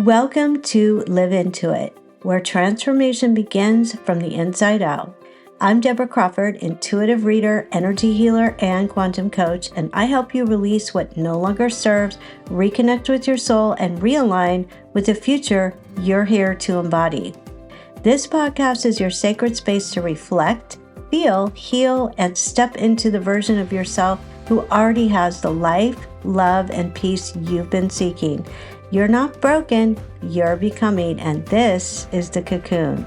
Welcome to Live Into It, where transformation begins from the inside out. I'm Deborah Crawford, intuitive reader, energy healer, and quantum coach, and I help you release what no longer serves, reconnect with your soul, and realign with the future you're here to embody. This podcast is your sacred space to reflect, feel, heal, and step into the version of yourself who already has the life, love, and peace you've been seeking. You're not broken, you're becoming, and this is the cocoon.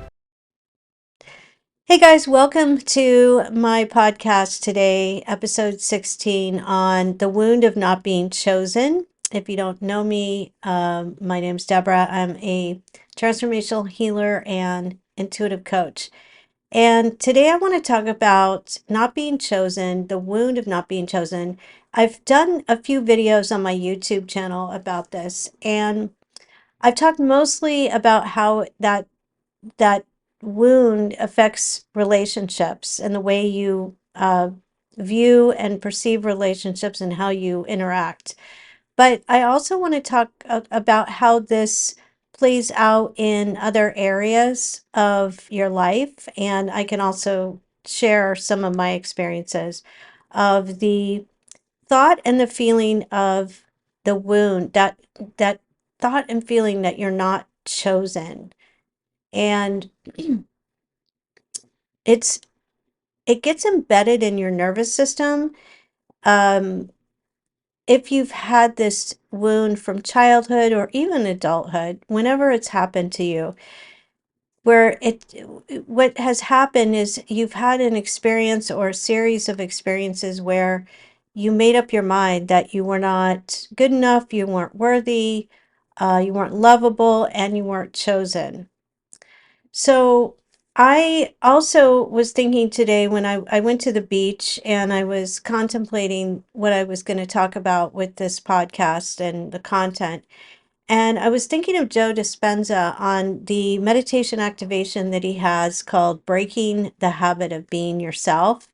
Hey guys, welcome to my podcast today, episode 16 on the wound of not being chosen. If you don't know me, my name's Deborah. I'm a transformational healer and intuitive coach. And today I want to talk about not being chosen, the wound of not being chosen. I've done a few videos on my YouTube channel about this, and I've talked mostly about how that wound affects relationships and the way you view and perceive relationships and how you interact. But I also want to talk about how this plays out in other areas of your life. And I can also share some of my experiences of the thought and the feeling of the wound, that thought and feeling that you're not chosen. And it's it gets embedded in your nervous system. Um, if you've had this wound from childhood or even adulthood, whenever it's happened to you, where what has happened is you've had an experience or a series of experiences where you made up your mind that you were not good enough, you weren't worthy, you weren't lovable, and you weren't chosen. So I also was thinking today when I went to the beach and I was contemplating what I was going to talk about with this podcast and the content. And I was thinking of Joe Dispenza on the meditation activation that he has called Breaking the Habit of Being Yourself.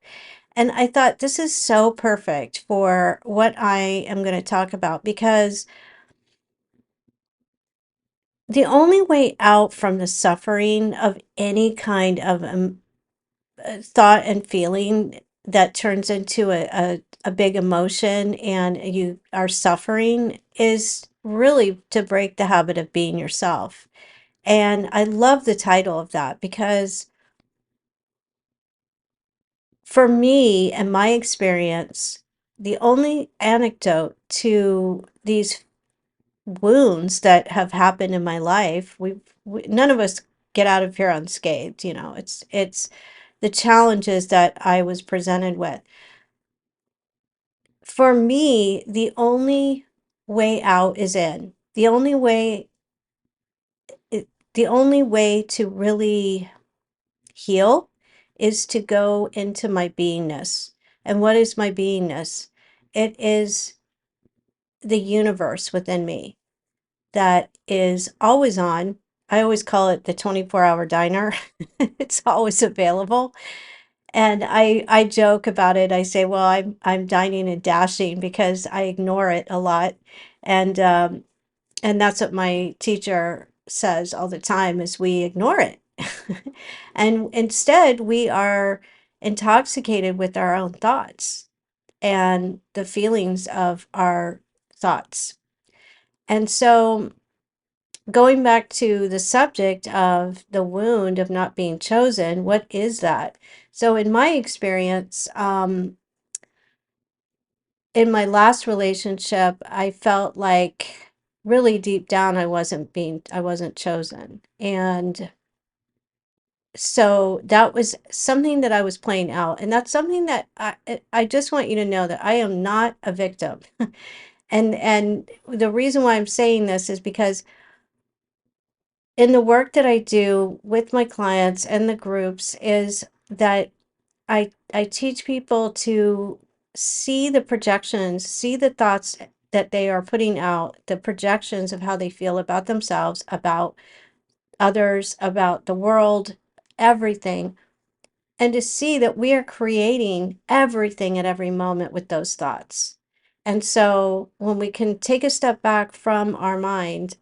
And I thought this is so perfect for what I am going to talk about, because the only way out from the suffering of any kind of thought and feeling that turns into a big emotion and you are suffering is really to break the habit of being yourself. And I love the title of that because for me and my experience, the only anecdote to these wounds that have happened in my life, none of us get out of here unscathed. It's the challenges that I was presented with. For me, the only way out is in. The only way to really heal is to go into my beingness. And what is my beingness? It is the universe within me that is always on. I always call it the 24-hour diner. It's always available. And I joke about it. I say, well, I'm dining and dashing because I ignore it a lot. And and that's what my teacher says all the time is we ignore it. And instead we are intoxicated with our own thoughts and the feelings of our thoughts. And so going back to the subject of the wound of not being chosen, what is that? So in my experience, in my last relationship, I felt like really deep down I wasn't chosen. And so that was something that I was playing out. And that's something that I just want you to know that I am not a victim. And the reason why I'm saying this is because in the work that I do with my clients and the groups is that I teach people to see the projections, see the thoughts that they are putting out, the projections of how they feel about themselves, about others, about the world, everything, and to see that we are creating everything at every moment with those thoughts. And so when we can take a step back from our mind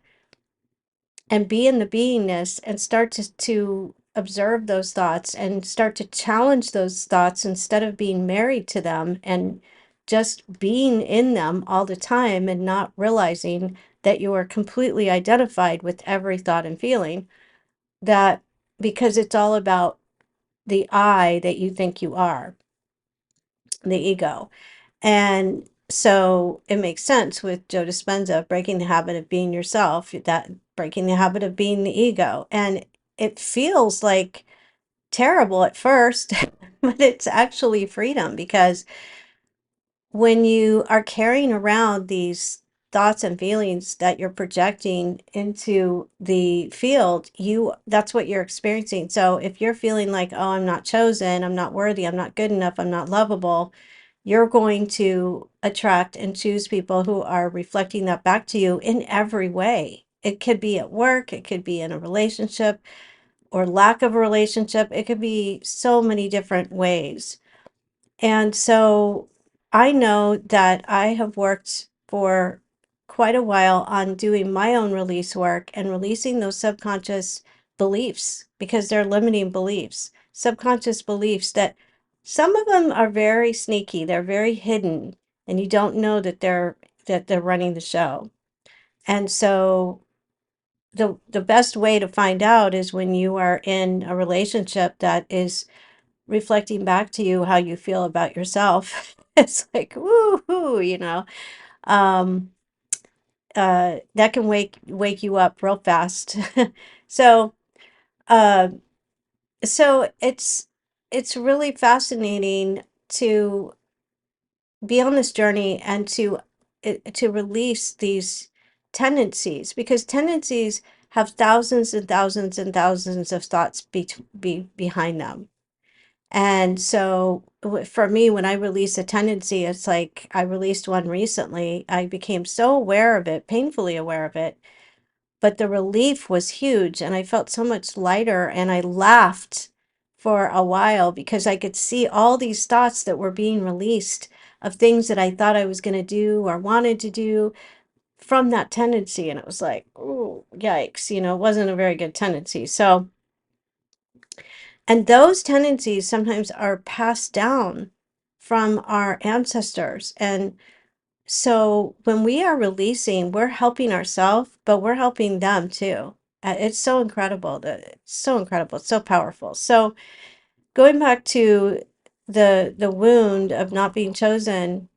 and be in the beingness and start to observe those thoughts and start to challenge those thoughts instead of being married to them and just being in them all the time and not realizing that you are completely identified with every thought and feeling, that because it's all about the I that you think you are, the ego. And so it makes sense with Joe Dispenza, breaking the habit of being yourself, that breaking the habit of being the ego. And it feels like terrible at first, but it's actually freedom, because when you are carrying around these thoughts and feelings that you're projecting into the field, that's what you're experiencing. So if you're feeling like, oh, I'm not chosen, I'm not worthy, I'm not good enough, I'm not lovable, you're going to attract and choose people who are reflecting that back to you in every way. It could be at work, it could be in a relationship or lack of a relationship, it could be so many different ways. And so I know that I have worked for quite a while on doing my own release work and releasing those subconscious beliefs, because they're limiting beliefs, subconscious beliefs that some of them are very sneaky, they're very hidden, and you don't know that they're running the show. And so the best way to find out is when you are in a relationship that is reflecting back to you how you feel about yourself. It's like, woo-hoo, um, that can wake you up real fast. So, uh, so it's really fascinating to be on this journey and to release these tendencies, because tendencies have thousands and thousands and thousands of thoughts behind them. And so for me, when I release a tendency, it's like I released one recently. I became so aware of it, painfully aware of it, but the relief was huge and I felt so much lighter, and I laughed for a while because I could see all these thoughts that were being released of things that I thought I was going to do or wanted to do from that tendency. And it was like, oh, yikes, it wasn't a very good tendency. So, and those tendencies sometimes are passed down from our ancestors. And so when we are releasing, we're helping ourselves, but we're helping them too. It's so incredible. It's so incredible. It's so powerful. So going back to the wound of not being chosen,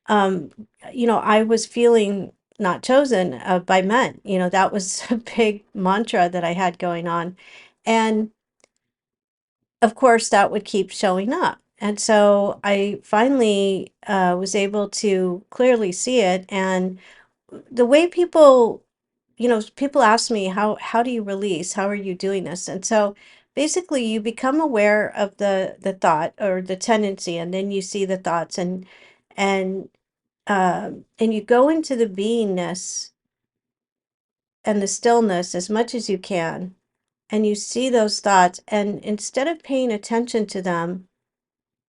um, I was feeling not chosen by men. That was a big mantra that I had going on. And of course, that would keep showing up. And so I finally was able to clearly see it. And the way people ask me, how do you release? How are you doing this? And so basically you become aware of the thought or the tendency, and then you see the thoughts, and and you go into the beingness and the stillness as much as you can, and you see those thoughts, and instead of paying attention to them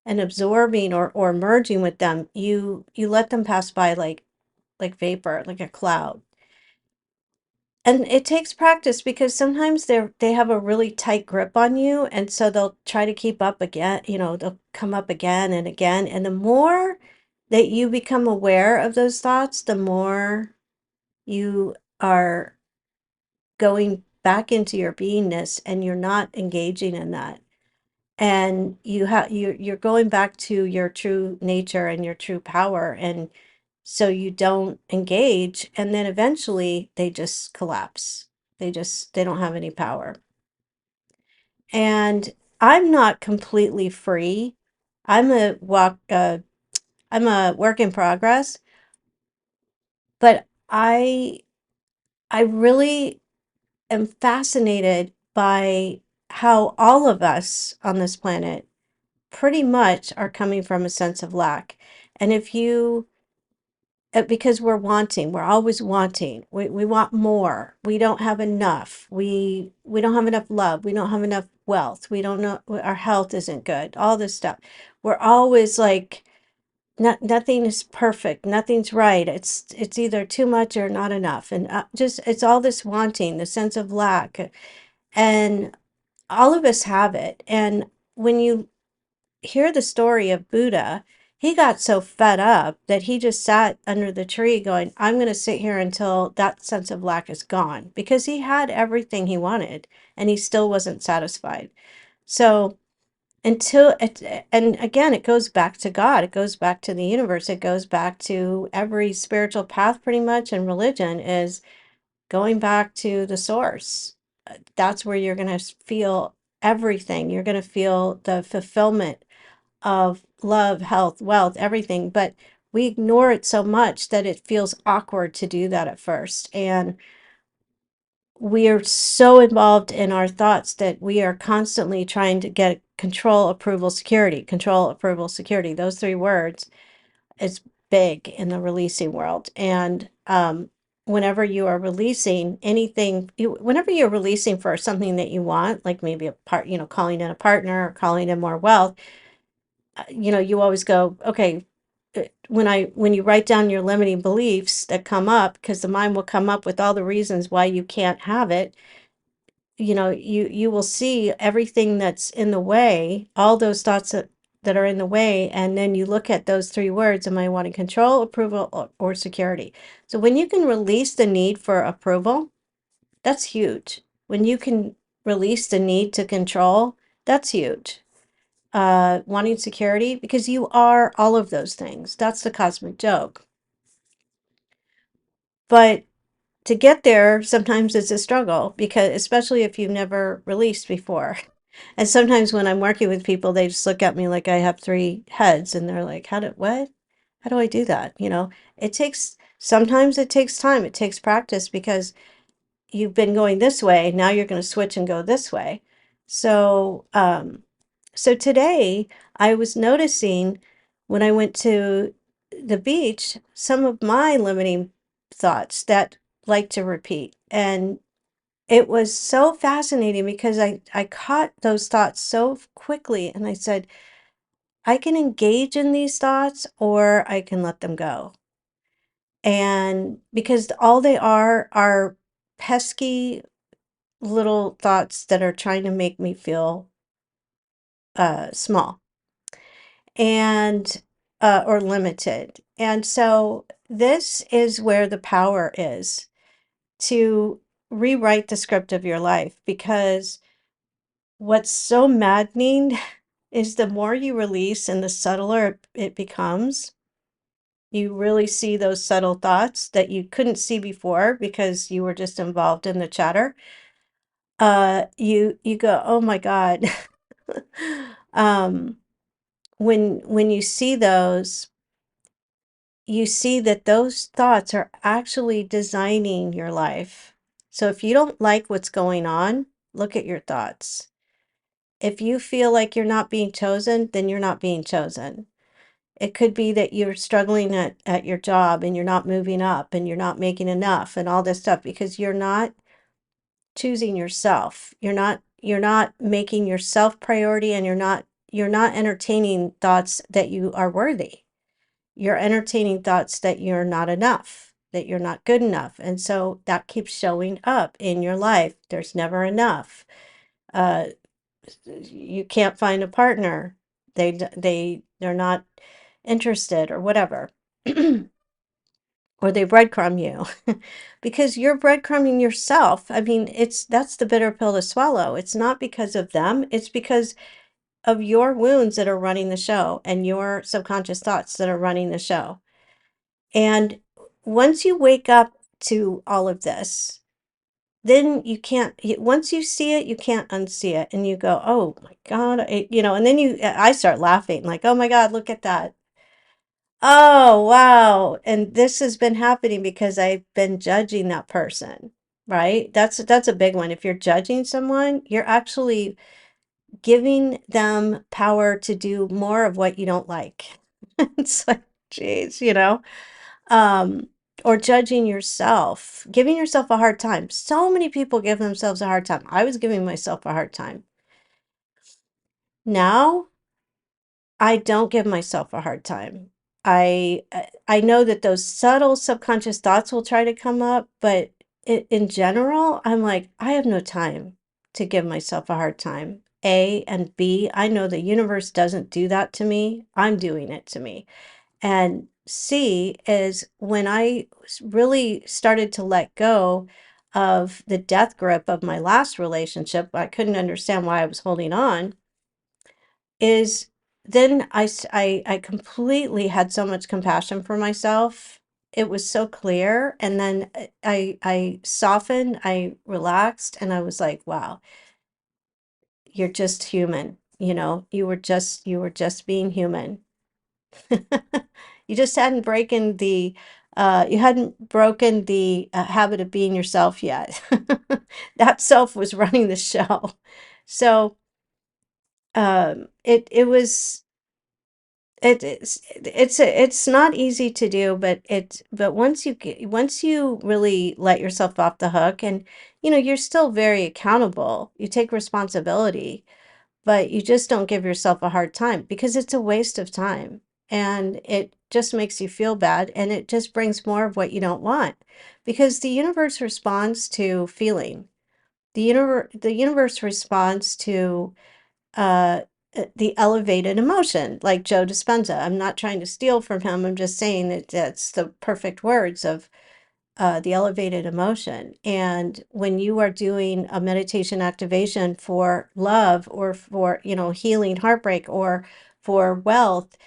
and absorbing or merging with them, you let them pass by like vapor, like a cloud. And it takes practice, because sometimes they have a really tight grip on you, and so they'll try to keep up again, they'll come up again and again. And the more that you become aware of those thoughts, the more you are going back into your beingness, and you're not engaging in that. And you're going back to your true nature and your true power, and so you don't engage, and then eventually they just collapse. They don't have any power. And I'm not completely free. I'm a work in progress, but I really am fascinated by how all of us on this planet pretty much are coming from a sense of lack. And if you because we're always wanting, we want more, we don't have enough, we don't have enough love, we don't have enough wealth, we don't know, our health isn't good, all this stuff. We're always like nothing is perfect, nothing's right. It's either too much or not enough, and just it's all this wanting, the sense of lack, and all of us have it. And when you hear the story of Buddha, he got so fed up that he just sat under the tree going, I'm going to sit here until that sense of lack is gone, because he had everything he wanted and he still wasn't satisfied. So until it, and again, it goes back to God, it goes back to the universe, it goes back to every spiritual path pretty much, and religion is going back to the source. That's where you're going to feel everything. You're going to feel the fulfillment of love, health, wealth, everything. But we ignore it so much that it feels awkward to do that at first. And we are so involved in our thoughts that we are constantly trying to get control, approval, security, control, approval, security. Those three words is big in the releasing world. And whenever you are releasing anything, whenever you're releasing for something that you want, like maybe a part, calling in a partner or calling in more wealth, you always go, okay, when you write down your limiting beliefs that come up, because the mind will come up with all the reasons why you can't have it, you will see everything that's in the way, all those thoughts that are in the way, and then you look at those three words: am I wanting control, approval, or security? So when you can release the need for approval, that's huge. When you can release the need to control, that's huge. Wanting security, because you are all of those things. That's the cosmic joke. But to get there, sometimes it's a struggle, because especially if you've never released before. And sometimes when I'm working with people, they just look at me like I have three heads, and they're like, what? How do I do that? Sometimes it takes time, it takes practice, because you've been going this way, now you're going to switch and go this way. So today I was noticing, when I went to the beach, some of my limiting thoughts that like to repeat. And it was so fascinating, because I caught those thoughts so quickly, and I said, I can engage in these thoughts or I can let them go. And because all they are pesky little thoughts that are trying to make me feel small, and or limited. And so this is where the power is, to rewrite the script of your life, because what's so maddening is the more you release and the subtler it becomes. You really see those subtle thoughts that you couldn't see before because you were just involved in the chatter. You go, oh my God. um, when you see those, you see that those thoughts are actually designing your life. So if you don't like what's going on, look at your thoughts. If you feel like you're not being chosen, then you're not being chosen. It could be that you're struggling at your job, and you're not moving up, and you're not making enough, and all this stuff, because you're not choosing yourself. You're not making yourself priority, and you're not entertaining thoughts that you are worthy. You're entertaining thoughts that you're not enough, that you're not good enough. And so that keeps showing up in your life. There's never enough. Uh, you can't find a partner. They're not interested, or whatever. Or they breadcrumb you, because you're breadcrumbing yourself. I mean, that's the bitter pill to swallow. It's not because of them, it's because of your wounds that are running the show, and your subconscious thoughts that are running the show. And once you wake up to all of this, then you can't, once you see it, you can't unsee it. And you go, oh my God, and then I start laughing, like, oh my God, look at that. Oh, wow. And this has been happening because I've been judging that person, right? That's a big one. If you're judging someone, you're actually giving them power to do more of what you don't like. It's like, geez, um, or judging yourself, giving yourself a hard time. So many people give themselves a hard time. I was giving myself a hard time. Now, I don't give myself a hard time. I know that those subtle subconscious thoughts will try to come up, but in general, I'm like, I have no time to give myself a hard time. A and B, I know the universe doesn't do that to me. I'm doing it to me. And C is when really started to let go of the death grip of my last relationship, I couldn't understand why I was holding on, is then I completely had so much compassion for myself. It was so clear. And then I softened, I relaxed, and I was like, wow, you're just human. You were just being human. You just hadn't broken the habit of being yourself yet. That self was running the show. So it was it's not easy to do, but once you really let yourself off the hook, and you're still very accountable, you take responsibility, but you just don't give yourself a hard time because it's a waste of time, and it just makes you feel bad, and it just brings more of what you don't want, because the universe responds to feeling. The universe responds to uh the elevated emotion, like Joe Dispenza. I'm not trying to steal from him. I'm just saying that that's the perfect words of the elevated emotion. And when you are doing a meditation activation for love, or for, healing heartbreak, or for wealth,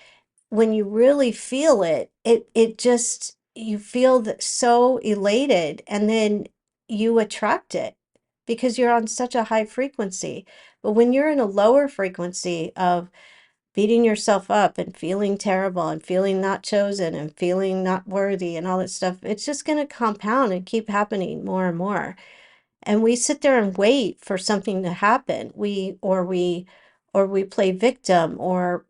when you really feel it, it just, you feel that so elated, and then you attract it because you're on such a high frequency. But when you're in a lower frequency of beating yourself up and feeling terrible and feeling not chosen and feeling not worthy and all that stuff, it's just going to compound and keep happening more and more. And we sit there and wait for something to happen. We play victim, or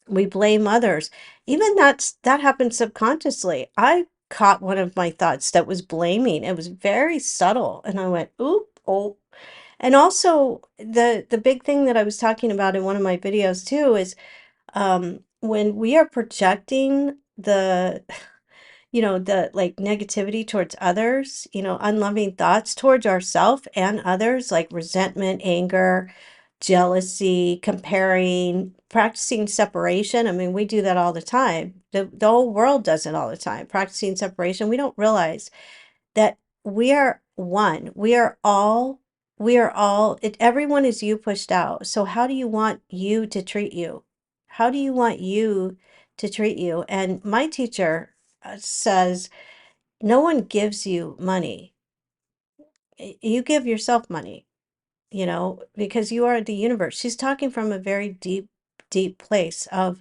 we blame others. Even that happens subconsciously. I caught one of my thoughts that was blaming. It was very subtle, and I went, "Oop, oh." And also, the big thing that I was talking about in one of my videos too is, when we are projecting the like negativity towards others, unloving thoughts towards ourselves and others, like resentment, anger, jealousy, comparing, practicing separation. I mean, we do that all the time. The whole world does it all the time, practicing separation. We don't realize that we are one. Everyone is you pushed out. So how do you want you to treat you? How do you want you to treat you? And my teacher says, no one gives you money. You give yourself money, because you are the universe. She's talking from a very deep, deep place of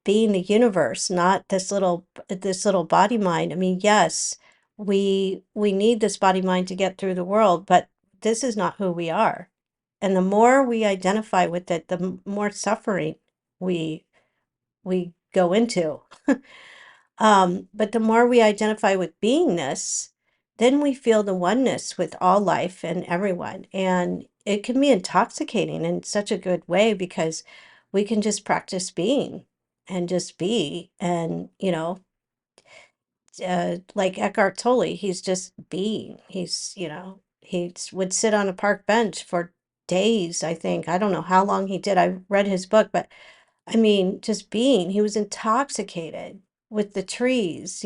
being the universe, not this little body mind. I mean, yes, we need this body mind to get through the world, but this is not who we are. And the more we identify with it, the more suffering we we go into. But the more we identify with beingness, then we feel the oneness with all life and everyone. And it can be intoxicating in such a good way, because we can just practice being and just be. And, like Eckhart Tolle, he's just being. Would sit on a park bench for days, I think. I don't know how long he did. I read his book, but I mean, just being, he was intoxicated with the trees.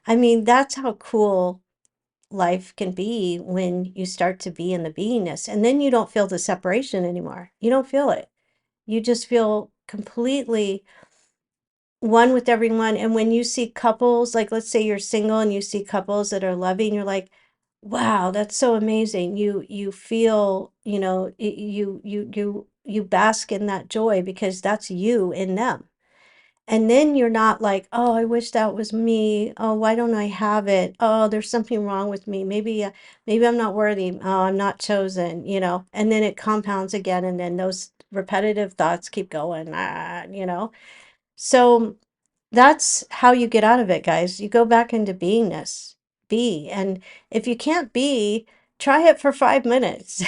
I mean, that's how cool life can be when you start to be in the beingness. And then you don't feel the separation anymore. You don't feel it. You just feel completely one with everyone. And when you see couples, like let's say you're single and you see couples that are loving, you're like, wow, that's so amazing. You feel, you bask in that joy because that's you in them. And then you're not like, oh, I wish that was me. Oh, why don't I have it? Oh, there's something wrong with me. Maybe I'm not worthy. Oh, I'm not chosen. And then it compounds again, and then those repetitive thoughts keep going. So that's how you get out of it, guys. You go back into beingness. Be. And if you can't be, try it for 5 minutes.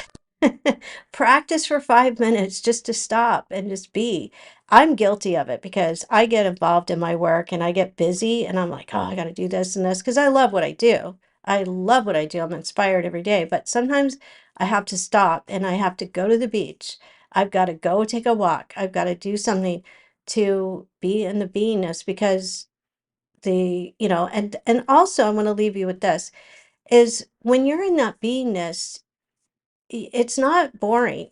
Practice for 5 minutes just to stop and just be. I'm guilty of it because I get involved in my work and I get busy and I'm like, oh, I got to do this and this because I love what I do. I love what I do. I'm inspired every day. But sometimes I have to stop and I have to go to the beach. I've got to go take a walk. I've got to do something to be in the beingness because and also I want to leave you with this is when you're in that beingness, it's not boring.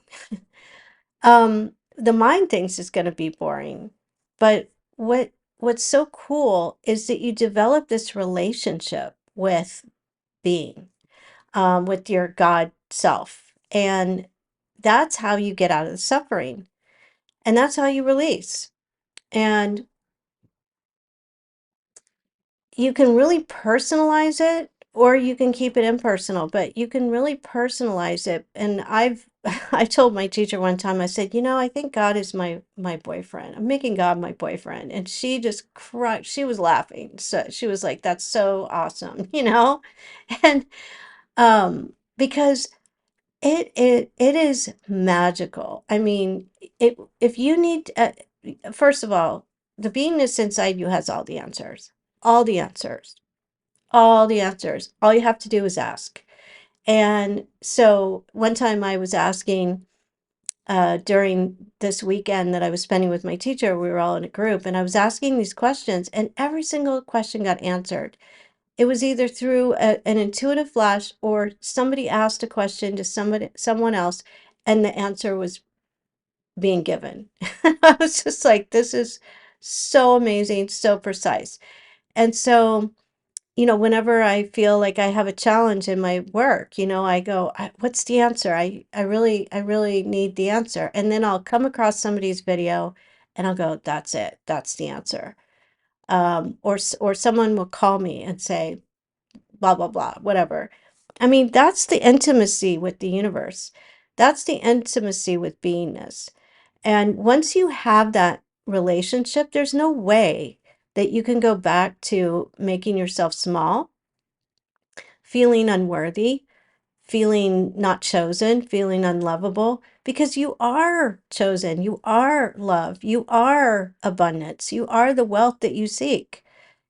The mind thinks it's going to be boring, but what's so cool is that you develop this relationship with being, with your God self, and that's how you get out of the suffering, and that's how you release. And you can really personalize it or you can keep it impersonal, but you can really personalize it. And I told my teacher one time, I said, I think God is my boyfriend. I'm making God my boyfriend. And she just cried. She was laughing. So she was like, that's so awesome, And because it is magical. I mean, if you need first of all, the beingness inside you has all the answers. All the answers all the answers. All you have to do is ask. And so one time I was asking during this weekend that I was spending with my teacher, we were all in a group, and I was asking these questions, and every single question got answered. It was either through an intuitive flash or somebody asked a question to someone else, and the answer was being given. I was just like, this is so amazing, so precise. And so whenever I feel like I have a challenge in my work, I go, what's the answer? I really need the answer. And then I'll come across somebody's video and I'll go, that's it. That's the answer. Or someone will call me and say, blah, blah, blah, whatever. I mean, that's the intimacy with the universe. That's the intimacy with beingness. And once you have that relationship, there's no way that you can go back to making yourself small, feeling unworthy, feeling not chosen, feeling unlovable, because you are chosen, you are love, you are abundance, you are the wealth that you seek,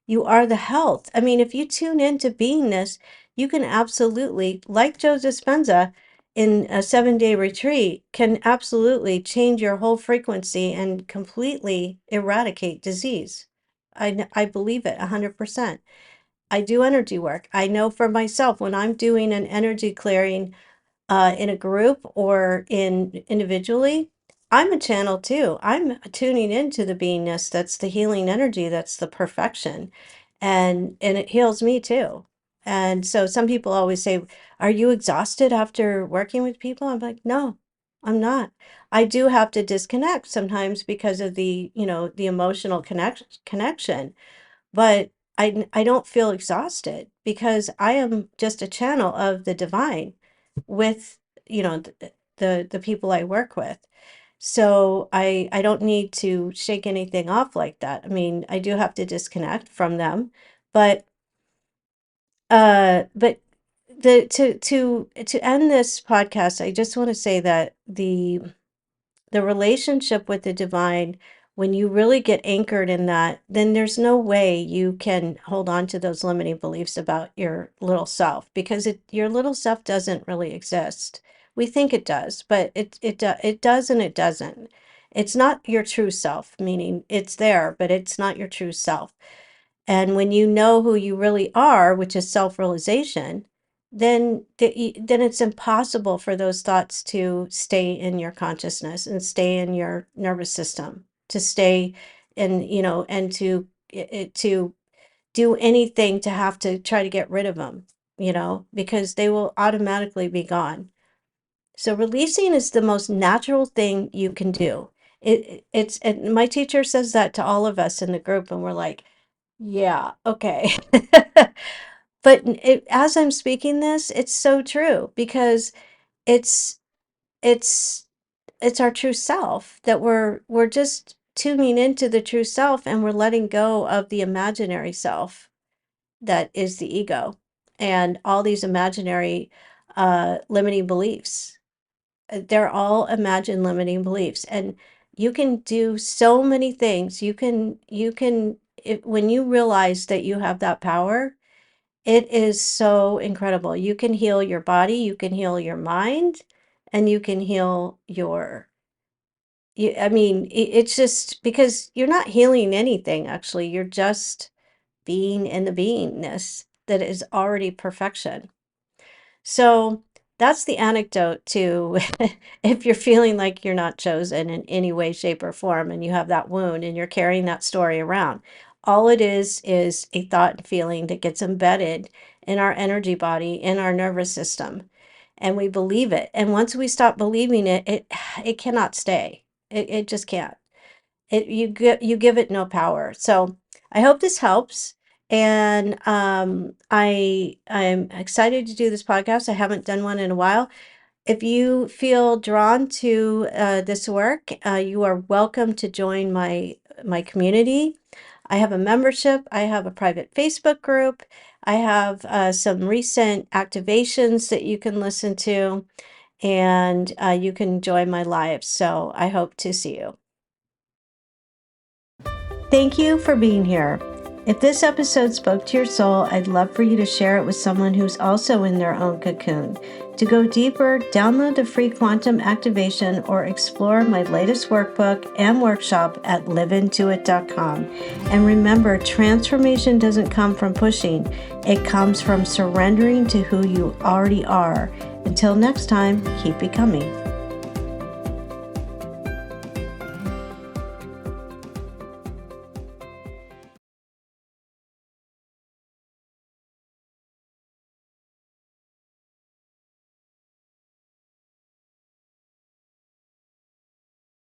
you are the health. I mean, if you tune into beingness, you can absolutely, like Joe Dispenza in a 7-day retreat, can absolutely change your whole frequency and completely eradicate disease. I believe it 100%. I do energy work. I know for myself when I'm doing an energy clearing in a group or in individually, I'm a channel too. I'm tuning into the beingness that's the healing energy, that's the perfection. And it heals me too. And so some people always say, "Are you exhausted after working with people?" I'm like, "No, I'm not. I do have to disconnect sometimes because of the emotional connection, but I don't feel exhausted because I am just a channel of the divine with, the people I work with. So I don't need to shake anything off like that. I mean, I do have to disconnect from them, but but the to end this podcast, I just want to say that the relationship with the divine, when you really get anchored in that, then there's no way you can hold on to those limiting beliefs about your little self because your little self doesn't really exist. We think it does, but it does and it doesn't. It's not your true self, meaning it's there, but it's not your true self. And when you know who you really are, which is self-realization, then it's impossible for those thoughts to stay in your consciousness and stay in your nervous system, to stay in, and to do anything to have to try to get rid of them, because they will automatically be gone. So releasing is the most natural thing you can do. And my teacher says that to all of us in the group, and we're like, yeah, okay. But as I'm speaking this, it's so true because it's it's it's our true self that we're just tuning into the true self and we're letting go of the imaginary self that is the ego and all these imaginary limiting beliefs. they're all imagined limiting beliefs. And you can do so many things. When you realize that you have that power, it is so incredible. You can heal your body, you can heal your mind, and you can heal I mean, it's just because you're not healing anything, actually. You're just being in the beingness that is already perfection. So that's the anecdote to if you're feeling like you're not chosen in any way, shape, or form, and you have that wound and you're carrying that story around. All it is a thought and feeling that gets embedded in our energy body, in our nervous system, and we believe it. And once we stop believing it, it cannot stay. It just can't. You give it no power. So I hope this helps. And I'm excited to do this podcast. I haven't done one in a while. If you feel drawn to this work, you are welcome to join my community. I have a membership. I have a private Facebook group. I have some recent activations that you can listen to, and you can join my lives. So I hope to see you. Thank you for being here. If this episode spoke to your soul, I'd love for you to share it with someone who's also in their own cocoon. To go deeper, download the free quantum activation or explore my latest workbook and workshop at liveintoit.com. And remember, transformation doesn't come from pushing. It comes from surrendering to who you already are. Until next time, keep becoming.